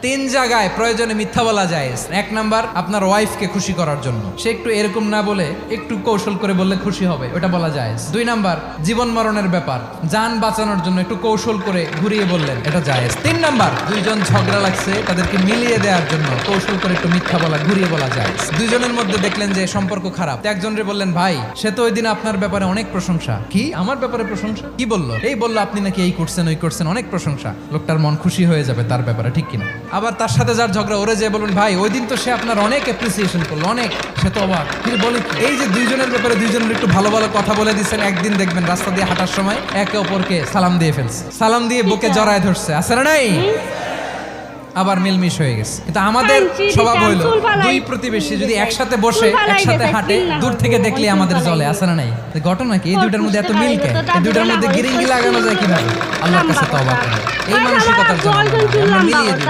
তিন জায়গায় প্রয়োজনে মিথ্যা বলা যায়। এক নাম্বার, আপনার ওয়াইফকে খুশি করার জন্য, সে একটু এরকম না বলে একটু কৌশল করে বললে খুশি হবে, ওটা বলা যায়। দুই নাম্বার, জীবন মরণের ব্যাপার, জান বাঁচানোর জন্য একটু কৌশল করে ঘুরিয়ে বললেন, এটা জায়েজ। তিন নাম্বার, দুইজন ঝগড়া লাগছে, তাদেরকে মিলিয়ে দেওয়ার জন্য কৌশল করে একটু মিথ্যা বলা, ঘুরিয়ে বলা যায়। দুইজনের মধ্যে দেখলেন যে সম্পর্ক খারাপ, একজনরে বললেন, ভাই সে তো ওই দিন আপনার ব্যাপারে অনেক প্রশংসা। কি আমার ব্যাপারে প্রশংসা? কি বললো? এই বললো আপনি নাকি এই করছেন ওই করছেন, অনেক প্রশংসা। লোকটার মন খুশি হয়ে যাবে তার ব্যাপারে, ঠিক কিনা? আবার তার সাথে যার ঝগড়া, ওরে যে বলুন, ভাই ওই দিন তো সে আপনার অনেক অ্যাপ্রিসিয়েশন করলো, অনেক, সে তো অবাক। কিন্তু বলি, এই যে দুইজনের ব্যাপারে দুইজনের একটু ভালো ভালো কথা বলে দিচ্ছেন, একদিন দেখবেন রাস্তা দিয়ে হাঁটার সময় একে অপরকে সালাম দিয়ে ফেলছে, সালাম দিয়ে বুকে জড়ায় ধরছে, আছে না নাই? আবার মিলমিশ হয়ে গেছে। কিন্তু আমাদের স্বভাব হইলো, দুই প্রতিবেশী যদি একসাথে বসে একসাথে হাঁটে, দূর থেকে দেখলে আমাদের জলে, আছে না নাই? ঘটনা কি? এই দুইটার মধ্যে এত মিল কেন? এই দুইটার মধ্যে গিরিঙ্গি লাগানো যায় কিভাবে? আল্লাহর কাছে তওবা করি, এই মানসিকতার জন্য আমরা মিলিয়ে দিই।